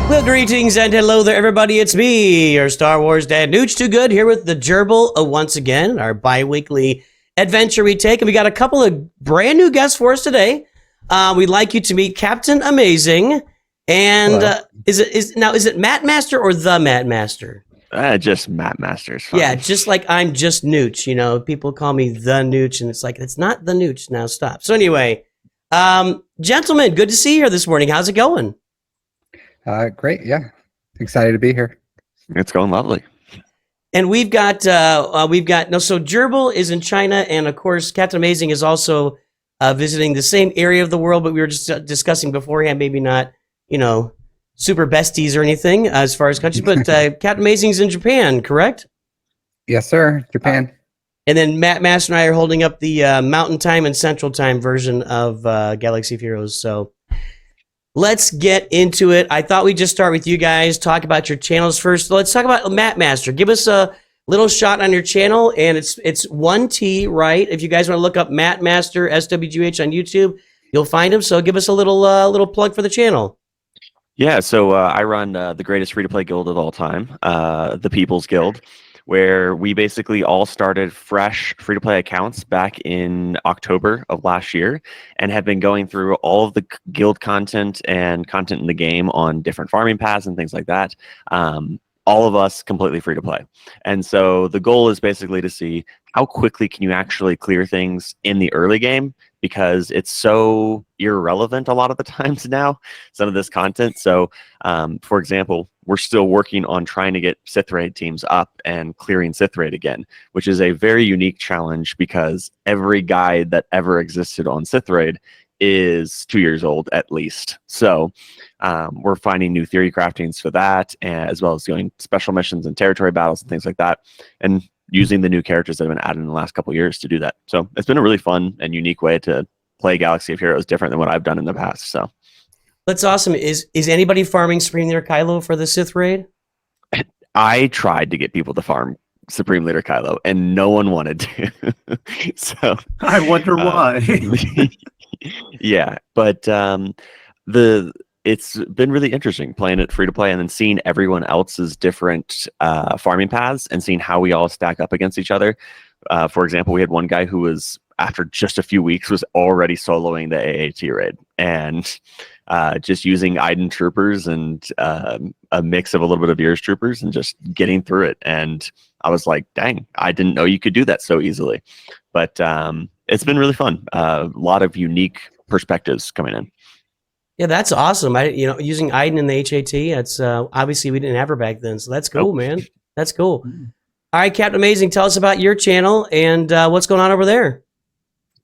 Well, greetings and hello there, everybody. It's me, your Star Wars dad, NOOCH Too Good, here with the Gerbil once again, our bi-weekly adventure we take. And we got a couple of brand new guests for us today. We'd like you to meet Captain Amazing. And is it Matt Master or the Matt Master? Just Matt Master's fine. Yeah, just like I'm just NOOCH. You know, people call me the NOOCH, and it's like, it's not the NOOCH. Now stop. So anyway, gentlemen, good to see you here this morning. How's it going? Great. Yeah. Excited to be here. It's going lovely. And we've got so Gerbil is in China, and of course Captain Amazing is also visiting the same area of the world, but we were just discussing beforehand, maybe not, super besties or anything as far as countries, but Captain Amazing's in Japan, correct? Yes, sir. Japan. And then Matt Master and I are holding up the Mountain Time and Central Time version of Galaxy of Heroes. So let's get into it. I thought we'd just start with you guys, talk about your channels first. Let's talk about Matt Master. Give us a little shot on your channel, and it's 1T, right? If you guys want to look up Matt Master, SWGOH on YouTube, you'll find him. So give us a little plug for the channel. Yeah, so I run the greatest free-to-play guild of all time, the People's Guild, where we basically all started fresh free-to-play accounts back in October of last year and have been going through all of the guild content and content in the game on different farming paths and things like that. All of us completely free to play. And so the goal is basically to see how quickly can you actually clear things in the early game, because it's so irrelevant a lot of the times now, some of this content. So for example, we're still working on trying to get Sith Raid teams up and clearing Sith Raid again, which is a very unique challenge because every guide that ever existed on Sith Raid is 2 years old at least. So we're finding new theory craftings for that, as well as doing special missions and territory battles and things like that, and using the new characters that have been added in the last couple of years to do that. So it's been a really fun and unique way to play Galaxy of Heroes, different than what I've done in the past. So that's awesome. Is anybody farming Supreme Leader Kylo for the Sith Raid? I tried to get people to farm Supreme Leader Kylo, and no one wanted to. So I wonder why. Yeah, but it's been really interesting playing it free to play and then seeing everyone else's different farming paths and seeing how we all stack up against each other. For example, we had one guy who was, after just a few weeks, was already soloing the AAT raid and just using Iden troopers and a mix of a little bit of Veers troopers and just getting through it. And I was like, dang, I didn't know you could do that so easily. But it's been really fun. A lot of unique perspectives coming in. Yeah, that's awesome. Using Iden in the HAT, that's obviously we didn't have her back then, so that's cool, man. That's cool. All right, Captain Amazing, tell us about your channel and what's going on over there.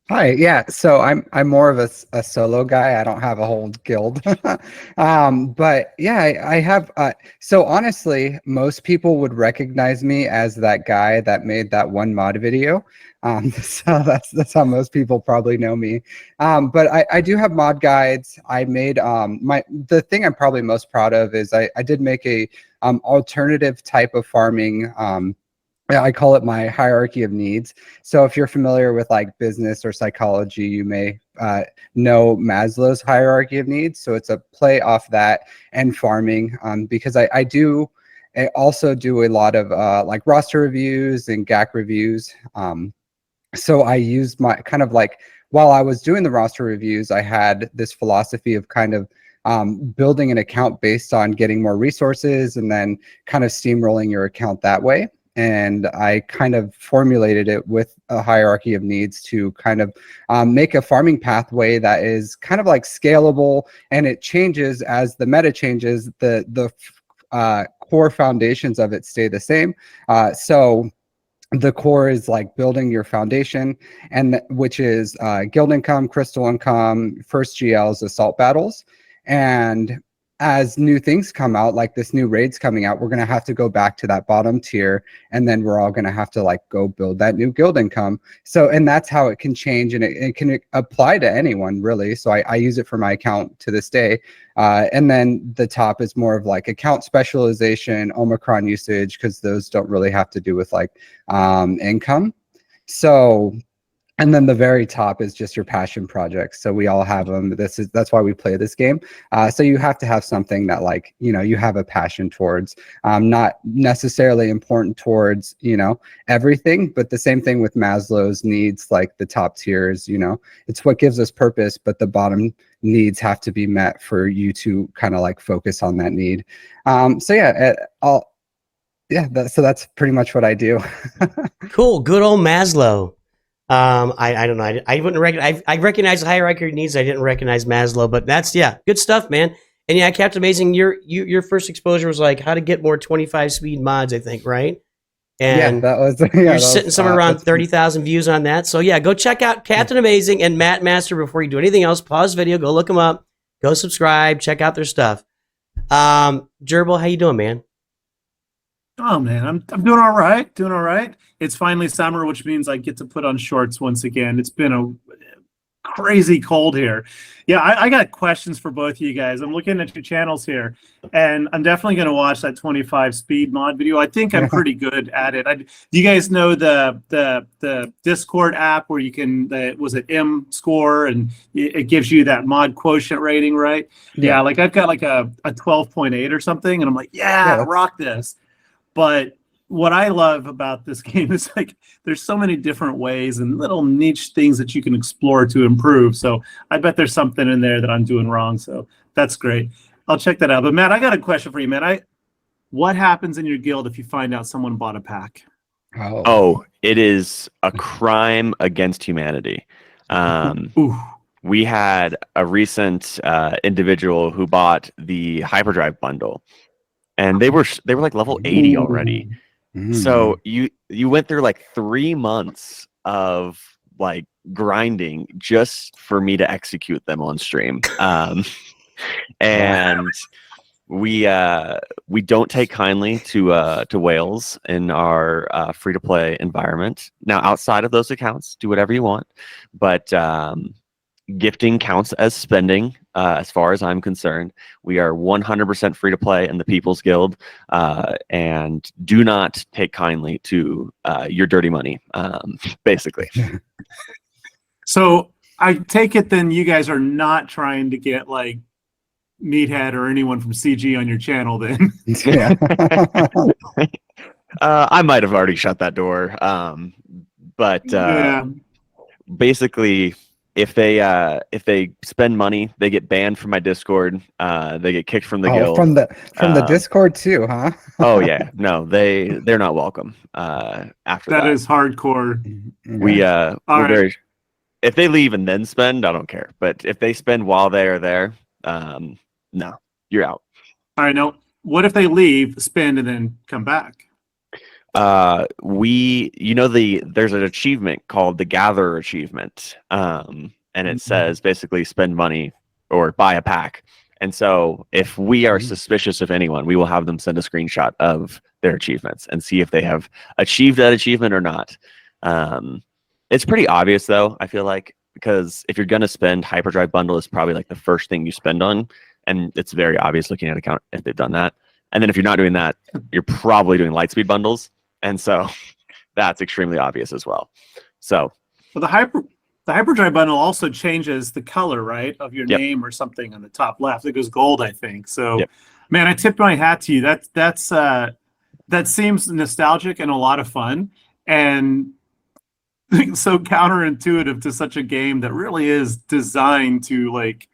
Hi. Yeah. So I'm more of a solo guy. I don't have a whole guild. But yeah, I have. So honestly, most people would recognize me as that guy that made that one mod video. So that's how most people probably know me. But I do have mod guides. I made the thing I'm probably most proud of is I did make a alternative type of farming. I call it my hierarchy of needs. So if you're familiar with like business or psychology, you may know Maslow's hierarchy of needs. So it's a play off that and farming, because I also do a lot of like roster reviews and GAC reviews. So I used my kind of like, while I was doing the roster reviews, I had this philosophy of kind of building an account based on getting more resources and then kind of steamrolling your account that way. And I kind of formulated it with a hierarchy of needs to kind of make a farming pathway that is kind of like scalable, and it changes as the meta changes. The core foundations of it stay the same. So the core is like building your foundation, and which is guild income, crystal income, first GLs, assault battles. And as new things come out, like this new raid's coming out, we're going to have to go back to that bottom tier, and then we're all going to have to like go build that new guild income. So, and that's how it can change, and it can apply to anyone really. So I use it for my account to this day. And then the top is more of like account specialization, Omicron usage, because those don't really have to do with like income. So And then the very top is just your passion projects. So we all have them. That's why we play this game. So you have to have something that, like, you have a passion towards, not necessarily important towards, everything, but the same thing with Maslow's needs, like the top tiers, it's what gives us purpose, but the bottom needs have to be met for you to kind of like focus on that need. So yeah, so that's pretty much what I do. Cool. Good old Maslow. I don't know. I wouldn't recognize. I recognize the hierarchy of needs. I didn't recognize Maslow, but that's good stuff, man. And yeah, Captain Amazing. Your first exposure was like how to get more 25 speed mods, I think, right? And that was you're sitting somewhere around 30,000 views on that. So yeah, go check out Captain Amazing and Matt Master before you do anything else. Pause the video, go look them up, go subscribe, check out their stuff. Gerbil, how you doing, man? Oh man, I'm doing all right. Doing all right. It's finally summer, which means I get to put on shorts once again. It's been a crazy cold here. Yeah, I got questions for both of you guys. I'm looking at your channels here, and I'm definitely going to watch that 25 speed mod video. I think I'm pretty good at it. Do you guys know the Discord app where you can was it M score and it gives you that mod quotient rating, right? Yeah, like I've got like a 12.8 or something, and I'm like, rock this. But what I love about this game is like there's so many different ways and little niche things that you can explore to improve. So I bet there's something in there that I'm doing wrong. So that's great. I'll check that out. But Matt, I got a question for you, man. What happens in your guild if you find out someone bought a pack? Oh, it is a crime against humanity. We had a recent individual who bought the hyperdrive bundle. And they were like level 80 already. So you went through like 3 months of like grinding just for me to execute them on stream. And we don't take kindly to whales in our free to play environment. Now, outside of those accounts, do whatever you want, but gifting counts as spending. As far as I'm concerned, we are 100% free to play in the People's Guild, and do not take kindly to your dirty money, basically. So I take it then you guys are not trying to get like Meathead or anyone from CG on your channel then? I might have already shut that door, but basically, if they spend money, they get banned from my Discord. They get kicked from the guild. From the Discord too, huh? Oh yeah, no, they're not welcome. After that is hardcore. We're very. If they leave and then spend, I don't care. But if they spend while they are there, no, you're out. All right, now what if they leave, spend, and then come back? There's an achievement called the Gatherer achievement, and it says basically spend money or buy a pack. And so if we are suspicious of anyone, we will have them send a screenshot of their achievements and see if they have achieved that achievement or not. It's pretty obvious though, I feel like, because if you're going to spend, hyperdrive bundle is probably like the first thing you spend on, and it's very obvious looking at account if they've done that. And then if you're not doing that, you're probably doing Lightspeed bundles. And so that's extremely obvious as well. So the hyperdrive bundle also changes the color, right, of your name or something on the top left. It goes gold, I think. So, man, I tip my hat to you. That seems nostalgic and a lot of fun, and so counterintuitive to such a game that really is designed to like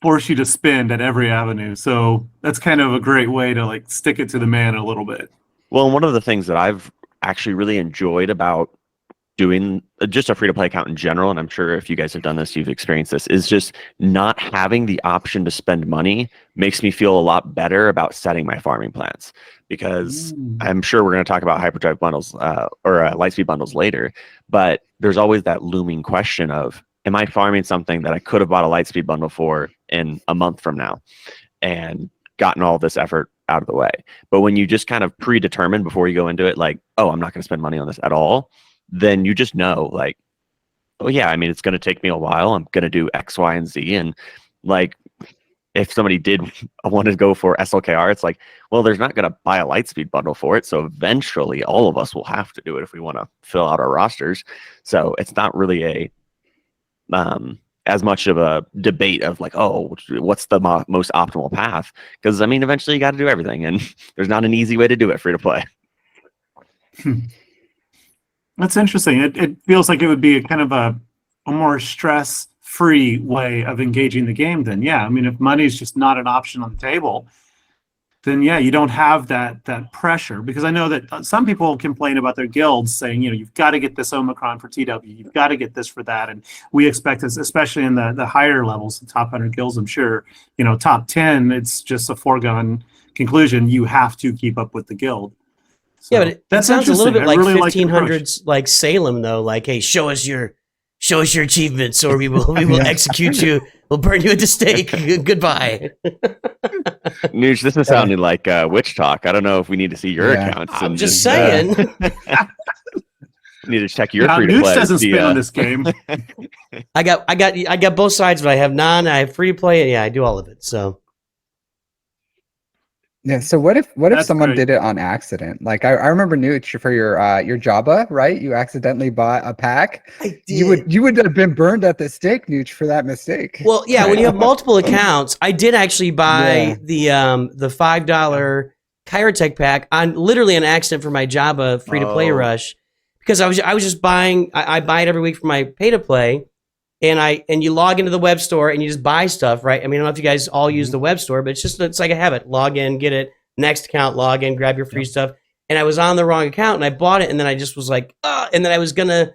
force you to spend at every avenue. So that's kind of a great way to like stick it to the man a little bit. Well, one of the things that I've actually really enjoyed about doing just a free-to-play account in general, and I'm sure if you guys have done this, you've experienced this, is just not having the option to spend money makes me feel a lot better about setting my farming plans. Because I'm sure we're going to talk about hyperdrive bundles or Lightspeed bundles later, but there's always that looming question of, am I farming something that I could have bought a Lightspeed bundle for in a month from now and gotten all this effort out of the way? But when you just kind of predetermine before you go into it, like, oh, I'm not going to spend money on this at all, then you just know, like, oh yeah, I mean, it's going to take me a while. I'm going to do X, Y, and Z. And like, if somebody did want to go for SLKR, it's like, well, there's not going to buy a Lightspeed bundle for it. So eventually all of us will have to do it if we want to fill out our rosters. So it's not really a as much of a debate of like, oh, what's the most optimal path? Because I mean, eventually you got to do everything, and there's not an easy way to do it free to play. That's interesting. It feels like it would be a kind of a more stress-free way of engaging the game then. Yeah, I mean, if money is just not an option on the table, then yeah, you don't have that pressure. Because I know that some people complain about their guilds saying, you know, you've got to get this Omicron for TW, you've got to get this for that, and we expect this, especially in the higher levels, the top 100 guilds. I'm sure, you know, top 10, it's just a foregone conclusion. You have to keep up with the guild. So, yeah, but that sounds a little bit I like really 1500s, like Salem, though. Like, hey, show us your achievements, or we will execute you. We'll burn you at the stake. Goodbye. NOOCH, this is sounding like witch talk. I don't know if we need to see your accounts. I'm just saying. Need to check your free to NOOCH play. doesn't spin on this game. I got both sides, but I have I have free to play, and yeah, I do all of it. So. Yeah. So what if That's someone great. did it on accident? Like I remember NOOCH for your Java, right? You accidentally bought a pack. I did. You would have been burned at the stake, NOOCH, for that mistake. Well, yeah, when you have multiple accounts, I did actually buy the $5 Kyrotech pack on literally an accident for my Java free to play rush, because I was just buying. I buy it every week for my pay to play, and you log into the web store and you just buy stuff, right? I mean, I don't know if you guys all use the web store, but it's like a habit. Log in, get it. Next account, log in, grab your free stuff. And I was on the wrong account and I bought it, and then I just was like, and then I was gonna,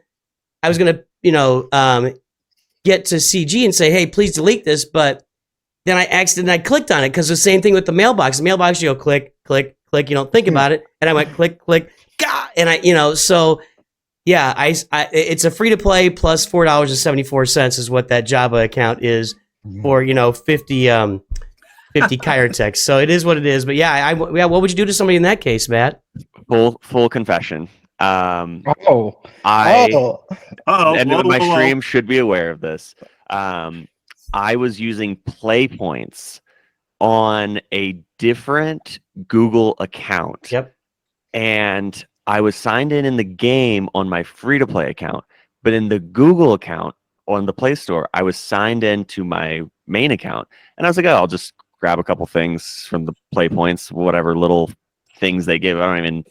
you know, get to CG and say, hey, please delete this, but then I clicked on it, because the same thing with the mailbox. The mailbox, you go click, click, click. You don't think about it, and I went click, click, God, and so. Yeah, it's a free to play plus $4.74 is what that Java account is for, you know, 50 Kyrotechs. So it is what it is. But yeah, what would you do to somebody in that case, Matt? Full confession. And Uh-oh. my stream should be aware of this. I was using play points on a different Google account. Yep. And I was signed in the game on my free-to-play account, but in the Google account on the Play Store, I was signed in to my main account, and I was like, oh, I'll just grab a couple things from the play points, whatever little things they give.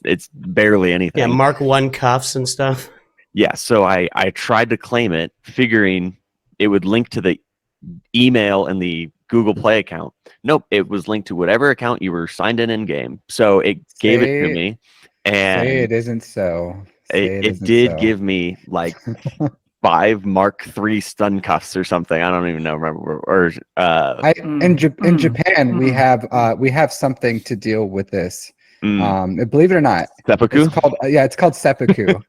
It's barely anything. Yeah, Mark 1 cuffs and stuff. Yeah, so I tried to claim it, figuring it would link to the email in the Google Play account. Nope, it was linked to whatever account you were signed in game. So it gave it to me. And say it isn't so. It did give me like 5 Mark III stun cuffs or something. I don't even know. Remember? In Japan, we have something to deal with this. Believe it or not, seppuku. It's called seppuku.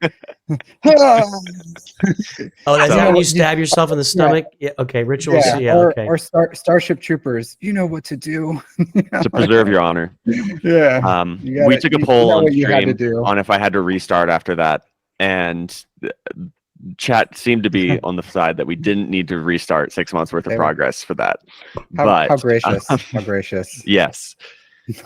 Oh, that's when you stab yourself in the stomach. Yeah. Okay. Rituals. Yeah. Okay. Or Starship Troopers. You know what to do to preserve your honor. Yeah. We took a poll on stream on if I had to restart after that, and chat seemed to be on the side that we didn't need to restart 6 months worth of progress for that. How gracious! How gracious! Yes.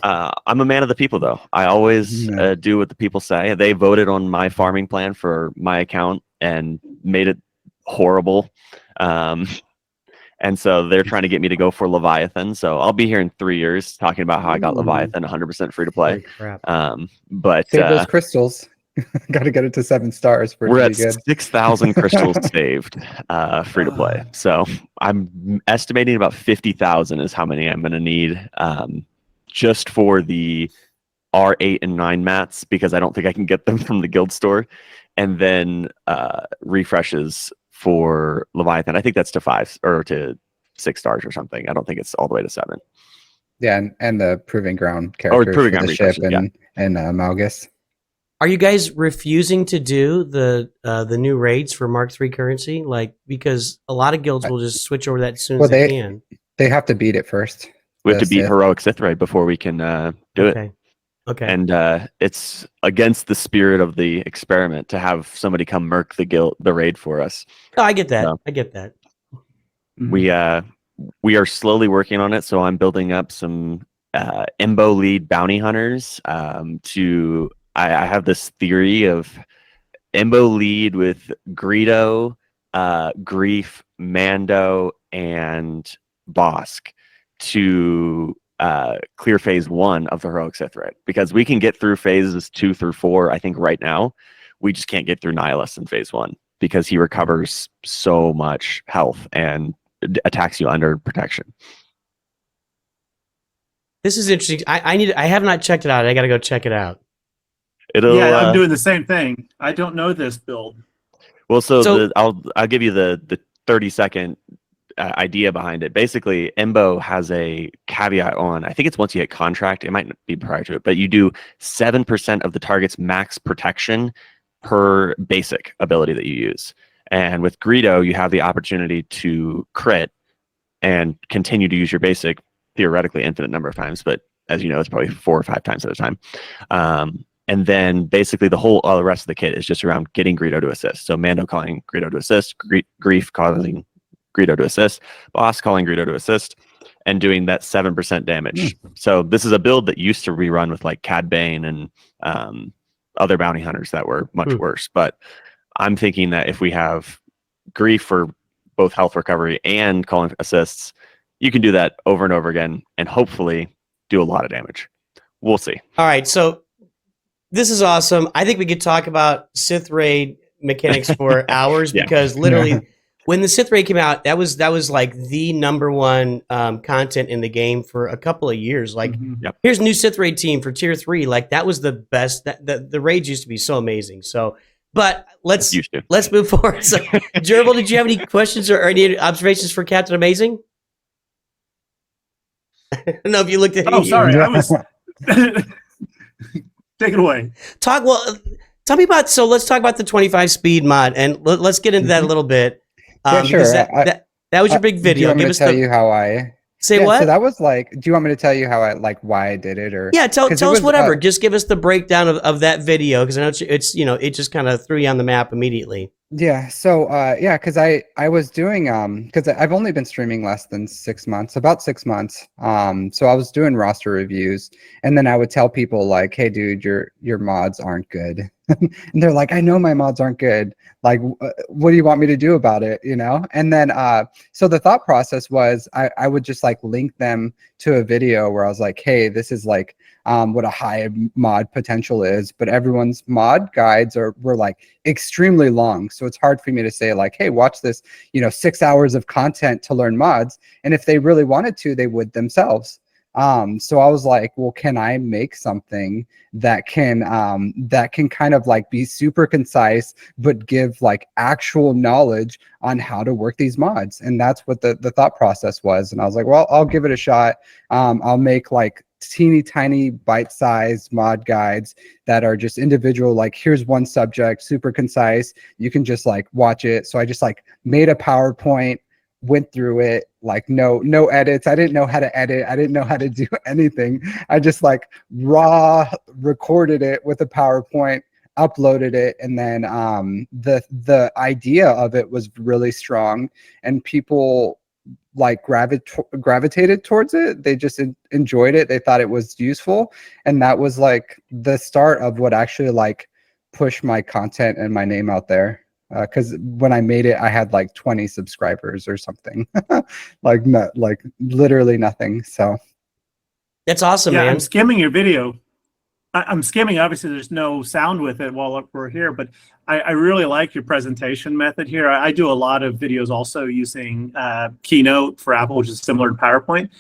I'm a man of the people, though. I always do what the people say. They voted on my farming plan for my account and made it horrible. And so they're trying to get me to go for Leviathan. So I'll be here in 3 years talking about how I got Leviathan 100% free to play. But save those crystals. Got to get it to 7 stars for we're it at to be good. 6,000 crystals saved free to play. So I'm estimating about 50,000 is how many I'm going to need. Just for the R8 and 9 mats, because I don't think I can get them from the guild store, and then refreshes for Leviathan. I think that's to 5 or to 6 stars or something. I don't think it's all the way to 7. Yeah, and the proving ground characters for the ship and Malgus. Are you guys refusing to do the new raids for Mark III currency? Like, because a lot of guilds will just switch over that as soon as they can. They have to beat it first. We have to beat Heroic Sith Raid before we can do it. Okay. And it's against the spirit of the experiment to have somebody come murk the raid for us. Oh, I get that. So, I get that. We we are slowly working on it. So I'm building up some Embo lead bounty hunters. I have this theory of Embo lead with Greedo, Grief, Mando, and Bosk to clear phase 1 of the heroic Sith Raid, because we can get through phases 2 through 4. I think right now we just can't get through Nihilus in phase 1 because he recovers so much health and attacks you under protection. This is interesting. I have not checked it out. I got to go check it out. I'm doing the same thing. I don't know this build. Well, I'll give you the 30-second idea behind it. Basically, Embo has a caveat on, I think it's once you hit contract, it might not be prior to it, but you do 7% of the target's max protection per basic ability that you use. And with Greedo, you have the opportunity to crit and continue to use your basic, theoretically infinite number of times, but as you know, it's probably 4 or 5 times at a time. And then basically all the rest of the kit is just around getting Greedo to assist. So Mando calling Greedo to assist, Grief calling Greedo to assist, Boss calling Greedo to assist, and doing that 7% damage. So this is a build that used to rerun with like Cad Bane and other bounty hunters that were much worse. But I'm thinking that if we have Grief for both health recovery and calling assists, you can do that over and over again and hopefully do a lot of damage. We'll see. All right, so this is awesome. I think we could talk about Sith Raid mechanics for hours because literally when the Sith Raid came out, that was like the #1 content in the game for a couple of years. Like, here's a new Sith Raid team for tier 3. Like, that was the best. The raids used to be so amazing. So, but let's move forward. So, Gerbil, did you have any questions or any observations for Captain Amazing? I don't know if you looked at. Oh, sorry, I was. Take it away. Tell me about. So let's talk about the 25 speed mod, and let's get into that a little bit. Sure. That was your big video. Do you want me to tell you how I say what? So that was like. Do you want me to tell you how why I did it, or tell us whatever. Just give us the breakdown of that video because I know it's it just kind of threw you on the map immediately. Yeah. So because I was doing because I've only been streaming less than 6 months, about 6 months. So I was doing roster reviews, and then I would tell people like, "Hey, dude, your mods aren't good," and they're like, "I know my mods aren't good. Like, what do you want me to do about it?" You know. And then so the thought process was I would just like link them to a video where I was like, "Hey, this is like what a high mod potential is," but everyone's mod guides were like extremely long. So it's hard for me to say like, hey, watch this, 6 hours of content to learn mods. And if they really wanted to, they would themselves. So I was like, well, can I make something that can kind of like be super concise, but give like actual knowledge on how to work these mods? And that's what the thought process was. And I was like, well, I'll give it a shot. I'll make like teeny tiny bite-sized mod guides that are just individual, like here's one subject, super concise, you can just like watch it. So I just like made a PowerPoint, went through it, like no edits. I didn't know how to edit. I didn't know how to do anything. I just like raw recorded it with a PowerPoint, uploaded it, and then the idea of it was really strong, and people like gravitated towards it. They just enjoyed it. They thought it was useful, and that was like the start of what actually like pushed my content and my name out there. Because when I made it, I had like 20 subscribers or something, like literally nothing. So that's awesome, man. I'm skimming your video. I'm skimming. Obviously, there's no sound with it while we're here, but I really like your presentation method here. I do a lot of videos also using Keynote for Apple, which is similar to PowerPoint,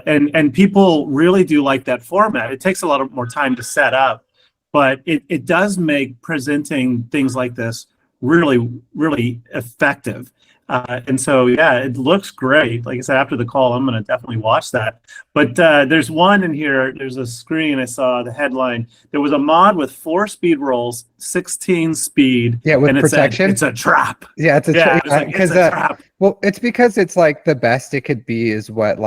and people really do like that format. It takes a lot more time to set up, but it does make presenting things like this really, really effective. And so, yeah, it looks great. Like I said, after the call, I'm going to definitely watch that. But there's one in here. There's a screen. I saw the headline. There was a mod with 4 speed rolls, 16 speed. Yeah, with and protection. It's a trap. Yeah, it's a trap. It's a trap. Well, it's because it's like the best it could be is what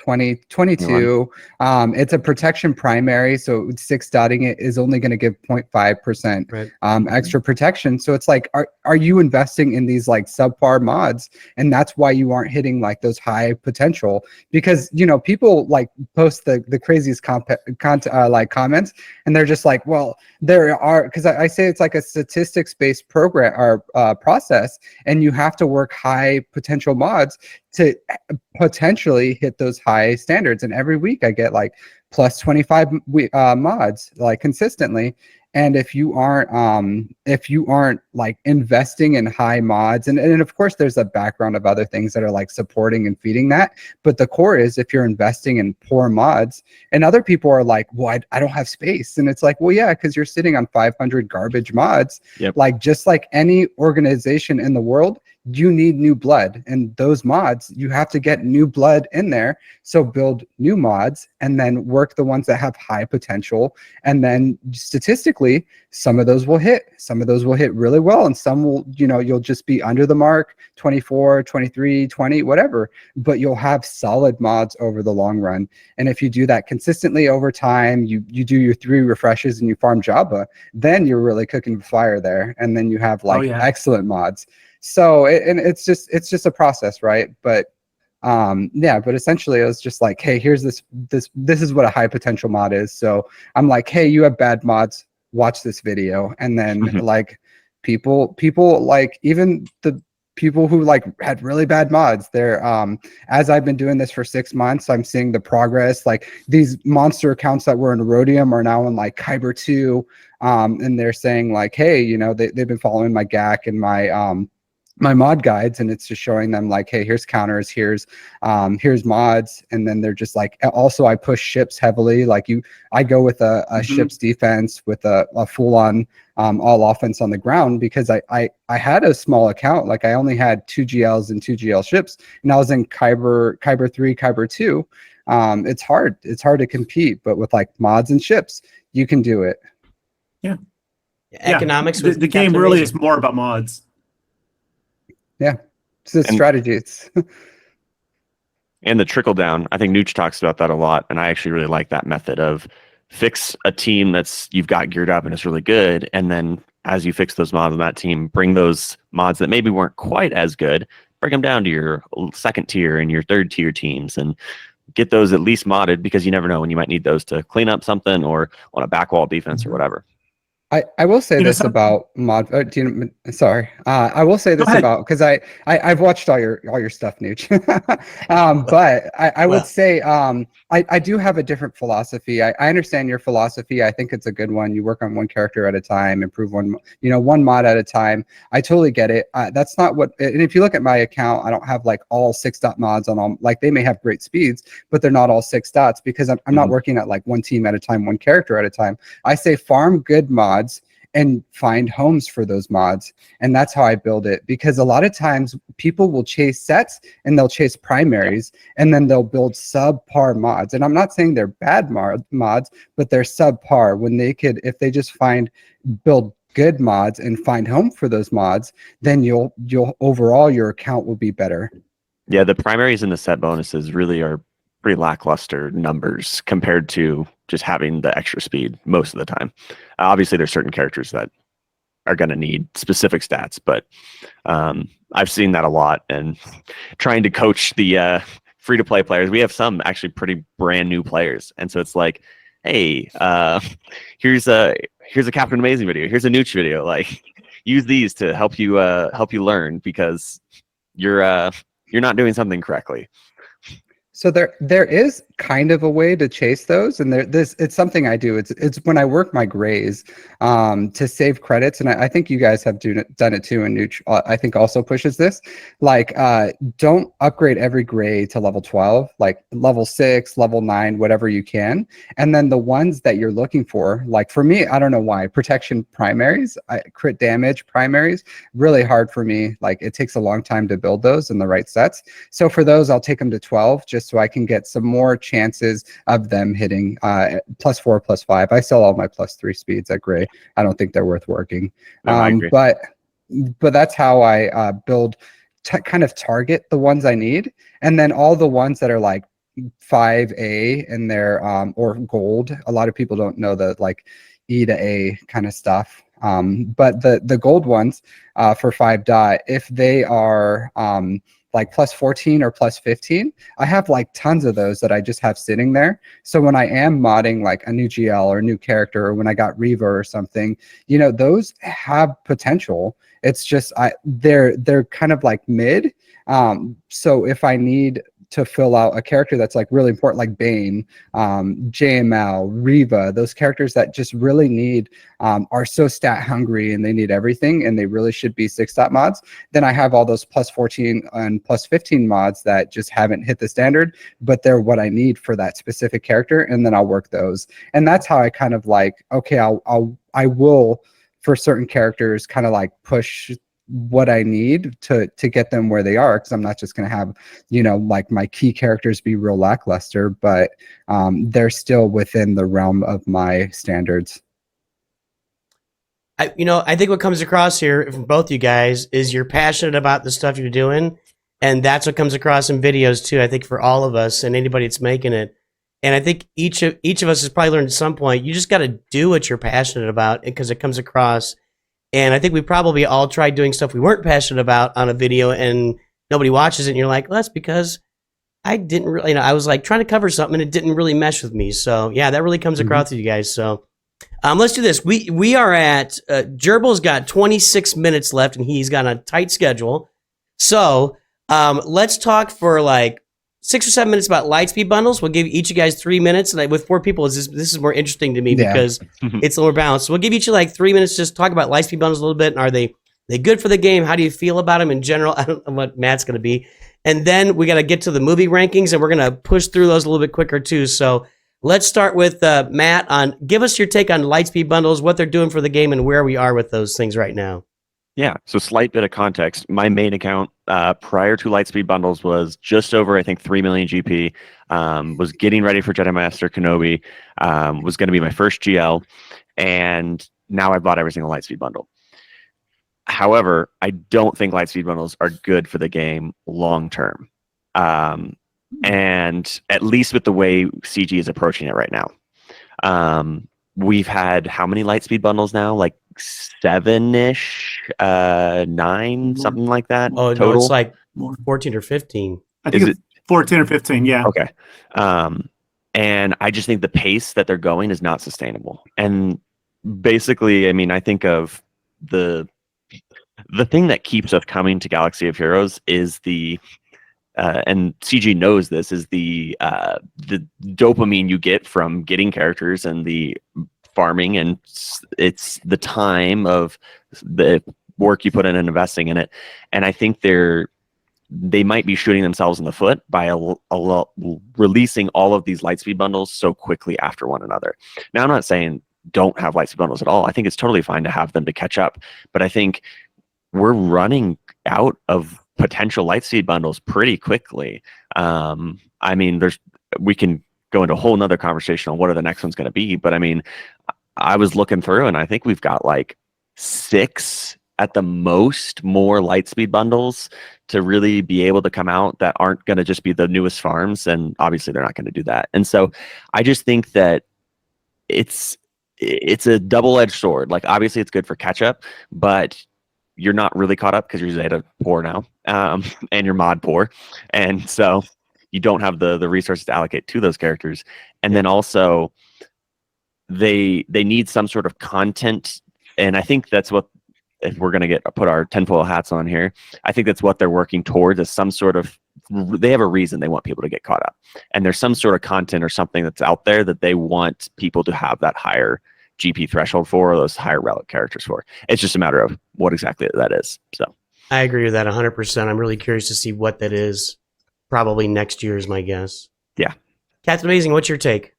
22. It's a protection primary, so 6 dotting it is only going to give 0.5% Right. extra protection. So it's like, are you investing in these like subpar mods? And that's why you aren't hitting like those high potential, because people like post the craziest like comments, and they're just like, well, there are, because I say it's like a statistics based program or process, and you have to work high potential mods to potentially hit those high standards. And every week I get like plus 25 mods like consistently. And if you aren't like investing in high mods, and of course there's a background of other things that are like supporting and feeding that, but the core is if you're investing in poor mods, and other people are like, well, I don't have space. And it's like, well, yeah, because you're sitting on 500 garbage mods. Yep. Like just like any organization in the world, you need new blood, and those mods, you have to get new blood in there. So build new mods and then work the ones that have high potential. And then statistically, some of those will hit really well. And some will, you'll just be under the mark, 24, 23, 20, whatever, but you'll have solid mods over the long run. And if you do that consistently over time, you do your 3 refreshes and you farm Java, then you're really cooking with fire there. And then you have like excellent mods. So it's just a process, right? But but essentially it was just like, hey, here's this is what a high potential mod is. So I'm like, hey, you have bad mods, watch this video. And then like people like, even the people who like had really bad mods, they're as I've been doing this for 6 months, I'm seeing the progress. Like these monster accounts that were in Rhodium are now in like Kyber 2, and they're saying like, hey, they've been following my GAC and my mod guides, and it's just showing them like, hey, here's counters, here's mods. And then they're just like, also I push ships heavily. Like I go with a ships defense with a full-on all offense on the ground, because I had a small account. Like I only had 2 GLs and 2 GL ships, and I was in Kyber 3, Kyber 2. It's hard to compete, but with like mods and ships, you can do it. Yeah. Economics. The game really is more about mods. Yeah, it's a strategy. It's and the trickle down. I think NOOCH talks about that a lot, and I actually really like that method of fix a team you've got geared up and it's really good, and then as you fix those mods on that team, bring those mods that maybe weren't quite as good, bring them down to your 2nd tier and your 3rd tier teams, and get those at least modded, because you never know when you might need those to clean up something or on a backwall defense or whatever. I will say this about mod. Sorry, I will say this about, because I've watched all your stuff, NOOCH. But I would say I do have a different philosophy. I understand your philosophy. I think it's a good one. You work on one character at a time, improve one mod at a time. I totally get it. That's not what. And if you look at my account, I don't have like all 6 dot mods on all. Like they may have great speeds, but they're not all 6 dots, because I'm not working at like one team at a time, one character at a time. I say farm good mods and find homes for those mods. And that's how I build it, because a lot of times people will chase sets and they'll chase primaries, and then they'll build subpar mods. And I'm not saying they're bad mods, but they're subpar. When they could, if they just build good mods and find home for those mods, then you'll overall your account will be better. Yeah, the primaries and the set bonuses really are pretty lackluster numbers compared to just having the extra speed most of the time. Obviously, there's certain characters that are going to need specific stats, but I've seen that a lot. And trying to coach the free-to-play players, we have some actually pretty brand new players, and so it's like, hey, here's a Captain Amazing video, here's a NOOCH video, like use these to help you learn, because you're not doing something correctly. So there is kind of a way to chase those, and it's something I do. It's when I work my grays to save credits, and I think you guys have done it too. And NOOCH I think also pushes this. Like don't upgrade every gray to level 12, like level 6, level 9, whatever you can. And then the ones that you're looking for, like for me, I don't know why, protection primaries, crit damage primaries, really hard for me. Like it takes a long time to build those in the right sets. So for those, I'll take them to 12 just so I can get some more chances of them hitting +4, +5. I sell all my +3 speeds at gray. I don't think they're worth working. No, I agree. But that's how I build, kind of target the ones I need. And then all the ones that are like 5A in their or gold. A lot of people don't know the like E to A kind of stuff. But the gold ones for 5 dot, if they are like plus 14 or plus 15, I have like tons of those that I just have sitting there. So when I am modding like a new GL or a new character, or when I got Reva or something, you know, those have potential. It's just they're kind of like mid. So if I need to fill out a character that's like really important, like Bane, JML, Reva, those characters that just really need, are so stat hungry and they need everything and they really should be 6 dot mods, then I have all those plus 14 and plus 15 mods that just haven't hit the standard, but they're what I need for that specific character, and then I'll work those. And that's how I kind of like, okay, I will for certain characters kind of like push what I need to get them where they are, because I'm not just going to have, you know, like my key characters be real lackluster, but they're still within the realm of my standards. I think what comes across here from both you guys is you're passionate about the stuff you're doing, and that's what comes across in videos too. I think for all of us and anybody that's making it, and I think each of us has probably learned at some point, you just got to do what you're passionate about, because it comes across. And I think we probably all tried doing stuff we weren't passionate about on a video and nobody watches it. And you're like, well, that's because I didn't really, I was like trying to cover something and it didn't really mesh with me. So yeah, that really comes across to you guys. So let's do this. We are at, Gerbil's got 26 minutes left and he's got a tight schedule. So let's talk for like 6 or 7 minutes about Lightspeed bundles. We'll give each of you guys 3 minutes. And with 4 people, this is more interesting to me because it's a little balanced. So we'll give each of like 3 minutes, just talk about Lightspeed bundles a little bit. And are they good for the game? How do you feel about them in general? I don't know what Matt's going to be. And then we got to get to the movie rankings, and we're going to push through those a little bit quicker too. So let's start with Matt. Give us your take on Lightspeed bundles, what they're doing for the game, and where we are with those things right now. Yeah, so slight bit of context. My main account prior to Lightspeed Bundles was just over, I think, 3 million GP. Was getting ready for Jedi Master Kenobi. Was going to be my first GL. And now I've bought every single Lightspeed Bundle. However, I don't think Lightspeed Bundles are good for the game long term. And at least with the way CG is approaching it right now. We've had how many Lightspeed Bundles now? Like 7-ish, 9, something like that. Oh, total? No, it's like 14 or 15. I think it's 14 or 15, yeah. Okay. And I just think the pace that they're going is not sustainable. And basically, I mean, I think of the thing that keeps us coming to Galaxy of Heroes is the and CG knows this, is the dopamine you get from getting characters and the farming, and it's the time of the work you put in and investing in it. And I think they might be shooting themselves in the foot by releasing all of these Lightspeed bundles so quickly after one another. Now, I'm not saying don't have Lightspeed bundles at all. I think it's totally fine to have them to catch up, but I think we're running out of potential Lightspeed bundles pretty quickly. I mean, we can go into a whole nother conversation on what are the next one's going to be, but I mean, I was looking through and I think we've got like 6 at the most more Lightspeed bundles to really be able to come out that aren't going to just be the newest farms, and obviously they're not going to do that. And so I just think that it's a double-edged sword. Like, obviously it's good for catch up, but you're not really caught up because you're Zeta poor now, and you're mod poor, and so you don't have the resources to allocate to those characters. And then also they need some sort of content, and I think that's what, if we're going to put our tinfoil hats on here, I think that's what they're working towards, is some sort of, they have a reason they want people to get caught up, and there's some sort of content or something that's out there that they want people to have that higher GP threshold for, or those higher relic characters for. It's just a matter of what exactly that is. So I agree with that 100%. I'm really curious to see what that is. Probably next year is my guess. Yeah. Captain Amazing, what's your take?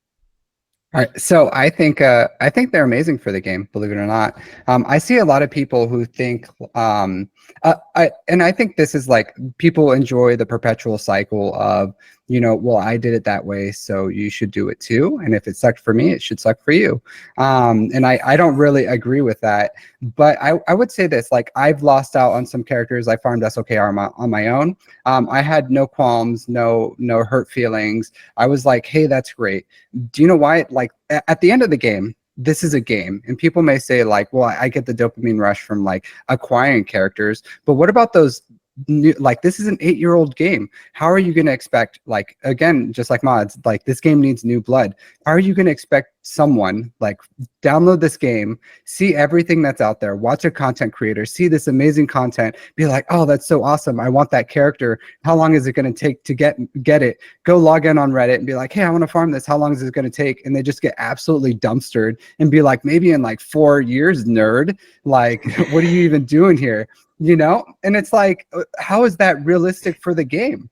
All right, so I think they're amazing for the game, believe it or not. I see a lot of people who think, and I think this is like, people enjoy the perpetual cycle of, well, I did it that way, so you should do it too. And if it sucked for me, it should suck for you. And I don't really agree with that. But I would say this, like, I've lost out on some characters. I farmed SOKR on my own. I had no qualms, no hurt feelings. I was like, hey, that's great. Do you know why? Like, at the end of the game, this is a game, and people may say like, well, I get the dopamine rush from like acquiring characters, but what about those new, like, this is an 8-year-old game. How are you going to expect, like, again, just like mods, like, this game needs new blood. How are you going to expect someone like download this game, see everything that's out there, watch a content creator, see this amazing content, be like, oh, that's so awesome, I want that character, how long is it going to take to get it, go log in on Reddit and be like, hey, I want to farm this, how long is it going to take? And they just get absolutely dumpstered and be like, maybe in like 4 years, nerd, like, what are you even doing here? And it's like, how is that realistic for the game?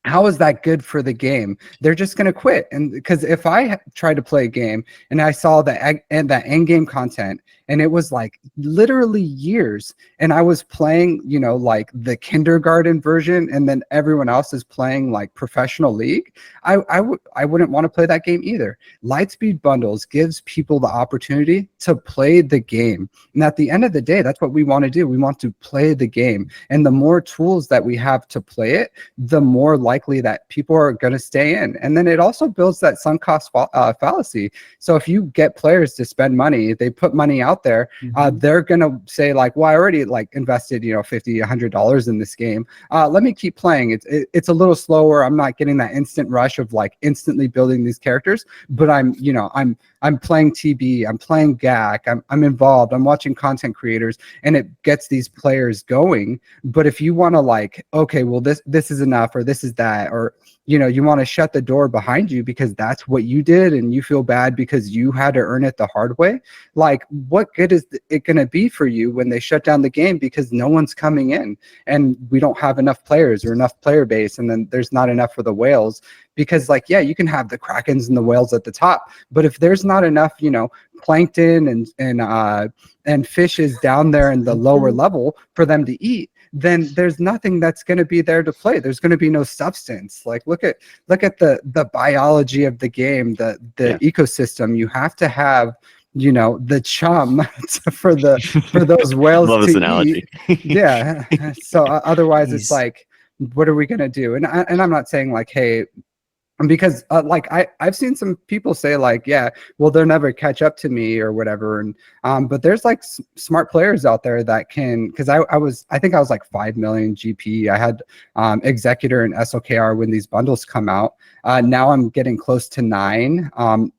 How is that good for the game? They're just going to quit. And because if I tried to play a game and I saw that end game content and it was like literally years, and I was playing, like the kindergarten version, and then everyone else is playing like professional league, I wouldn't want to play that game either. Lightspeed Bundles gives people the opportunity to play the game. And at the end of the day, that's what we want to do. We want to play the game. And the more tools that we have to play it, the more likely that people are going to stay in. And then it also builds that sunk cost fallacy. So if you get players to spend money, they put money out there, they're going to say like, well, I already like invested, $50, $100 in this game. Let me keep playing. It's a little slower. I'm not getting that instant rush of like instantly building these characters, but I'm playing TB, I'm playing GAC, I'm involved, I'm watching content creators, and it gets these players going. But if you want to like, okay, well, this is enough, or this is that, or you want to shut the door behind you because that's what you did and you feel bad because you had to earn it the hard way, like, what good is it going to be for you when they shut down the game because no one's coming in and we don't have enough players or enough player base, and then there's not enough for the whales? Because like, yeah, you can have the Krakens and the whales at the top, but if there's not enough, plankton and fishes down there in the lower level for them to eat, then there's nothing that's going to be there to play. There's going to be no substance. Like, look at the biology of the game, the ecosystem. You have to have the chum for those whales. Love to this analogy. eat. Yeah. So otherwise, it's like, what are we going to do? And I'm not saying like, hey, because like I've seen some people say like, yeah, well, they'll never catch up to me or whatever, and but there's like smart players out there that can, because I think I was like 5 million GP. I had Executor and SOKR when these bundles come out. Now I'm getting close to 9,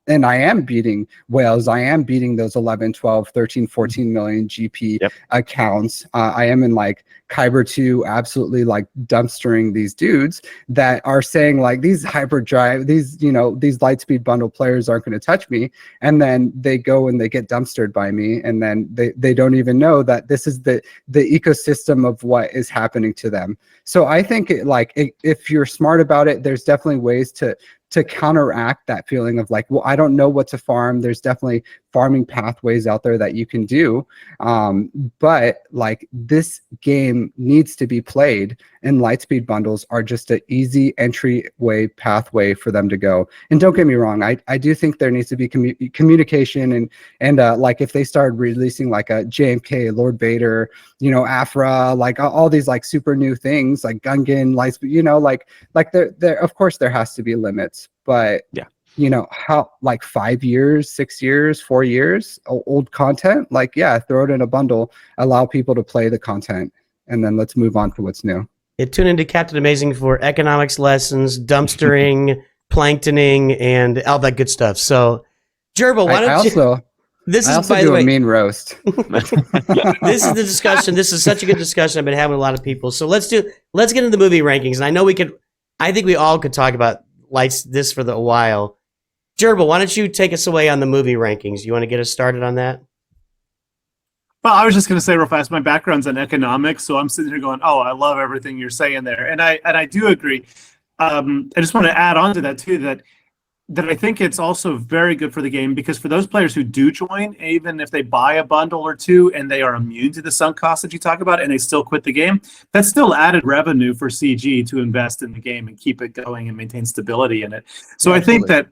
and I am beating whales. I am beating those 11, 12, 13, 14 million GP accounts. I am in like Kyber 2, absolutely like dumpstering these dudes that are saying like, these hyper drive, these Lightspeed bundle players aren't going to touch me, and then they go and they get dumpstered by me, and then they don't even know that this is the ecosystem of what is happening to them. So I think if you're smart about it, there's definitely ways to counteract that feeling of like, well, I don't know what to farm. There's definitely farming pathways out there that you can do. But like, this game needs to be played, and Lightspeed bundles are just an easy entryway pathway for them to go. And don't get me wrong, I do think there needs to be communication and like, if they started releasing like a JMK, Lord Vader, Afra, like all these like super new things like Gungan, Lightspeed, like there of course there has to be limits, but how, like 5 years, 6 years, 4 years old content, like, yeah, throw it in a bundle, allow people to play the content, and then let's move on to what's new. Tune into Captain Amazing for economics lessons, dumpstering, planktoning, and all that good stuff. So, Gerbil, why don't you? This is, by the way, a mean roast. This is the discussion. This is such a good discussion I've been having with a lot of people. So let's get into the movie rankings. And I know I think we all could talk about this for a while. Gerbil, why don't you take us away on the movie rankings? You want to get us started on that? Well, I was just going to say real fast, my background's in economics, so I'm sitting here going, oh, I love everything you're saying there. And I do agree. I just want to add on to that too, that that I think it's also very good for the game, because for those players who do join, even if they buy a bundle or two and they are immune to the sunk costs that you talk about and they still quit the game, that's still added revenue for CG to invest in the game and keep it going and maintain stability in it. So I think that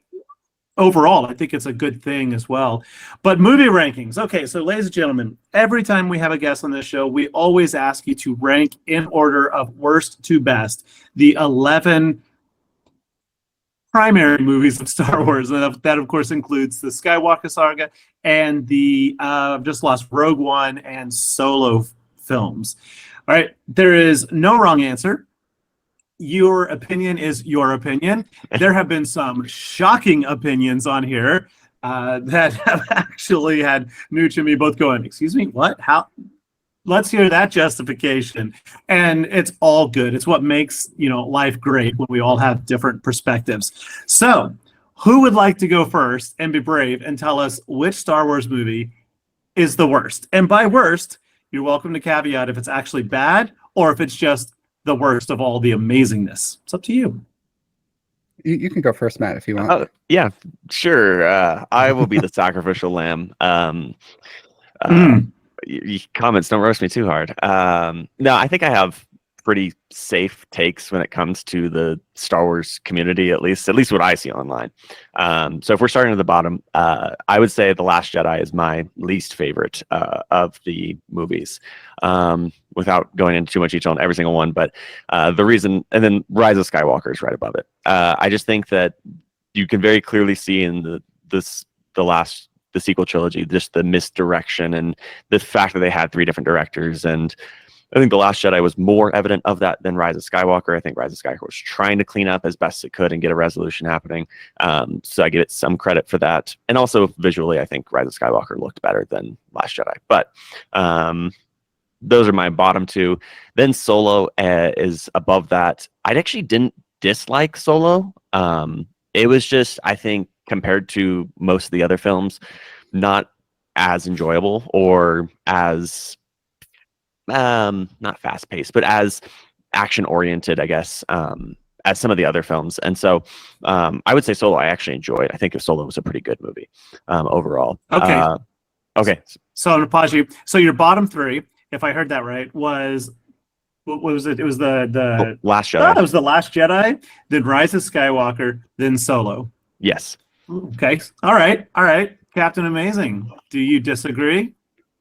overall, I think it's a good thing as well. But movie rankings. Okay, so ladies and gentlemen, every time we have a guest on this show, we always ask you to rank in order of worst to best the 11 primary movies of Star Wars. And that, of course, includes the Skywalker saga and the just lost Rogue One and Solo films. All right, there is no wrong answer. Your opinion is your opinion. There have been some shocking opinions on here that have actually had Nooch and me both going, excuse me, what? How? Let's hear that justification. And it's all good. It's what makes, life great when we all have different perspectives. So who would like to go first and be brave and tell us which Star Wars movie is the worst? And by worst, you're welcome to caveat if it's actually bad or if it's just the worst of all the amazingness. It's up to you. You can go first, Matt, if you want. Yeah, sure. I will be the sacrificial lamb. Comments don't roast me too hard. No, I think I have pretty safe takes when it comes to the Star Wars community, at least what I see online. So if we're starting at the bottom, I would say The Last Jedi is my least favorite of the movies. Without going into too much detail on every single one, but the reason, and then Rise of Skywalker is right above it. I just think that you can very clearly see in the sequel trilogy, just the misdirection and the fact that they had 3 different directors. And I think The Last Jedi was more evident of that than Rise of Skywalker. I think Rise of Skywalker was trying to clean up as best it could and get a resolution happening. So I give it some credit for that. And also visually, I think Rise of Skywalker looked better than Last Jedi. But those are my bottom 2. Then Solo is above that. I actually didn't dislike Solo. It was just, I think, compared to most of the other films, not as enjoyable or as not fast paced, but as action oriented, I guess, as some of the other films. And so I would say Solo I actually enjoyed. I think Solo was a pretty good movie overall. Okay. Okay. So I'm gonna pause you. So your bottom 3, if I heard that right, was what was it? It was the Last Jedi. It was The Last Jedi, then Rise of Skywalker, then Solo. Yes. Okay. All right. Captain Amazing. Do you disagree?